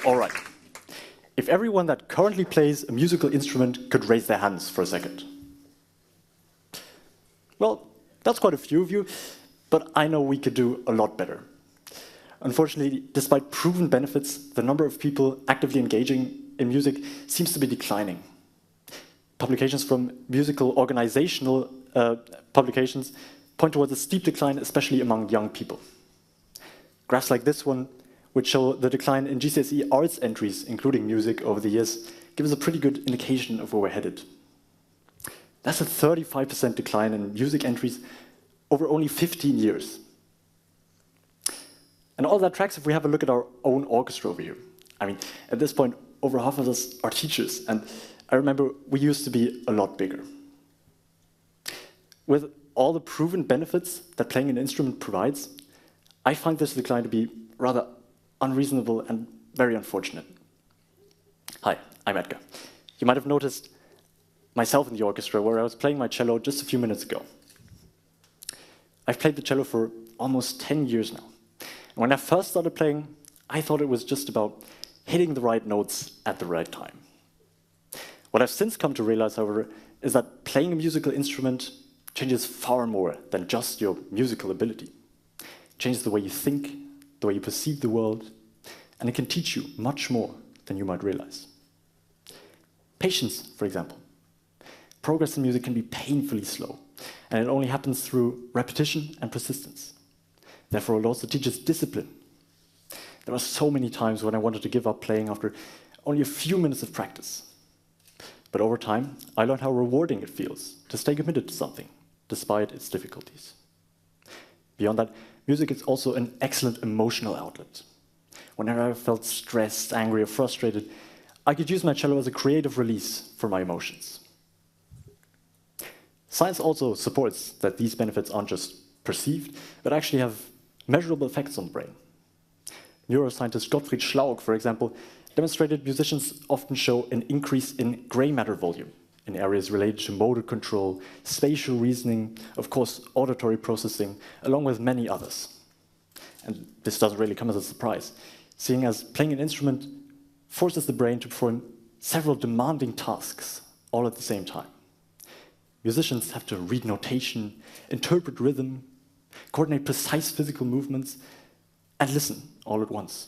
All right. If everyone that currently plays a musical instrument could raise their hands for a second. Well, that's quite a few of you, but I know we could do a lot better. Unfortunately, despite proven benefits, the number of people actively engaging in music seems to be declining. Publications from musical organizational publications point towards a steep decline, especially among young people. Graphs like this one, which show the decline in GCSE arts entries, including music, over the years, give us a pretty good indication of where we're headed. That's a 35% decline in music entries over only 15 years. And all that tracks if we have a look at our own orchestra over here. I mean, at this point, over half of us are teachers, and I remember we used to be a lot bigger. With all the proven benefits that playing an instrument provides, I find this decline to be rather unreasonable and very unfortunate. Hi, I'm Edgar. You might have noticed myself in the orchestra where I was playing my cello just a few minutes ago. I've played the cello for almost 10 years now. And when I first started playing, I thought it was just about hitting the right notes at the right time. What I've since come to realize, however, is that playing a musical instrument changes far more than just your musical ability. It changes the way you think, the way you perceive the world, and it can teach you much more than you might realize. Patience, for example. Progress in music can be painfully slow, and it only happens through repetition and persistence. Therefore, it also teaches discipline. There are so many times when I wanted to give up playing after only a few minutes of practice. But over time, I learned how rewarding it feels to stay committed to something, despite its difficulties. Beyond that, music is also an excellent emotional outlet. Whenever I felt stressed, angry, or frustrated, I could use my cello as a creative release for my emotions. Science also supports that these benefits aren't just perceived, but actually have measurable effects on the brain. Neuroscientist Gottfried Schlauch, for example, demonstrated musicians often show an increase in gray matter volume in areas related to motor control, spatial reasoning, of course, auditory processing, along with many others. And this doesn't really come as a surprise, seeing as playing an instrument forces the brain to perform several demanding tasks all at the same time. Musicians have to read notation, interpret rhythm, coordinate precise physical movements, and listen all at once.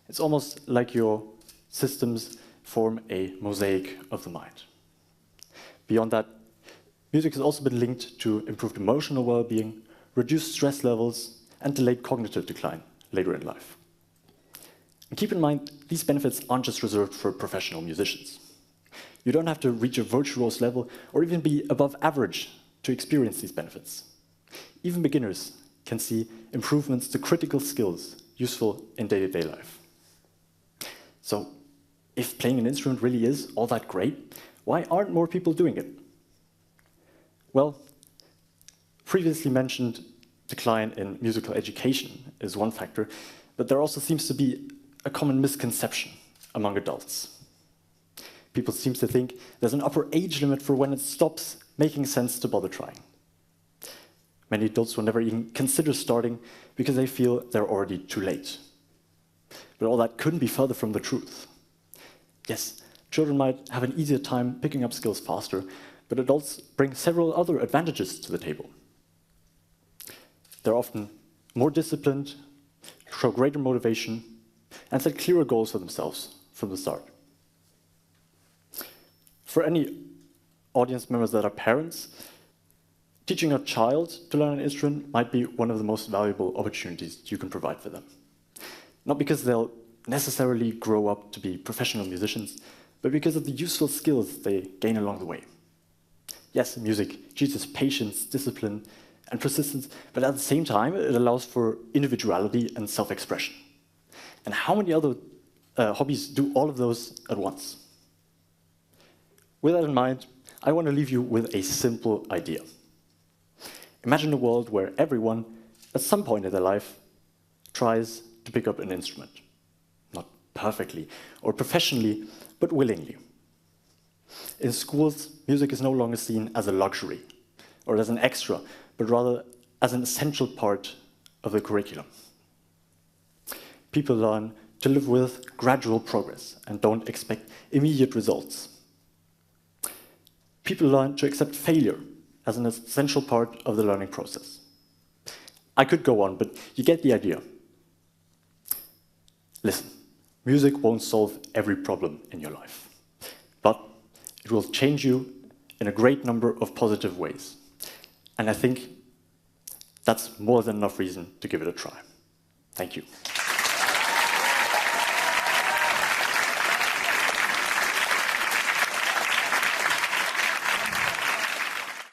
It's almost like your systems form a mosaic of the mind. Beyond that, music has also been linked to improved emotional well-being, reduced stress levels, and delayed cognitive decline later in life. And keep in mind, these benefits aren't just reserved for professional musicians. You don't have to reach a virtuose level or even be above average to experience these benefits. Even beginners can see improvements to critical skills useful in day-to-day life. So, if playing an instrument really is all that great, why aren't more people doing it? Well, previously mentioned decline in musical education is one factor, but there also seems to be a common misconception among adults. People seem to think there's an upper age limit for when it stops making sense to bother trying. Many adults will never even consider starting because they feel they're already too late. But all that couldn't be further from the truth. Yes, children might have an easier time picking up skills faster, but adults bring several other advantages to the table. They're often more disciplined, show greater motivation, and set clearer goals for themselves from the start. For any audience members that are parents, teaching a child to learn an instrument might be one of the most valuable opportunities you can provide for them. Not because they'll necessarily grow up to be professional musicians, but because of the useful skills they gain along the way. Yes, music teaches patience, discipline, and persistence, but at the same time, it allows for individuality and self-expression. And how many other hobbies do all of those at once? With that in mind, I want to leave you with a simple idea. Imagine a world where everyone, at some point in their life, tries to pick up an instrument. Not perfectly or professionally, but willingly. In schools, music is no longer seen as a luxury or as an extra, but rather as an essential part of the curriculum. People learn to live with gradual progress and don't expect immediate results. People learn to accept failure as an essential part of the learning process. I could go on, but you get the idea. Listen, music won't solve every problem in your life, but it will change you in a great number of positive ways. And I think that's more than enough reason to give it a try. Thank you.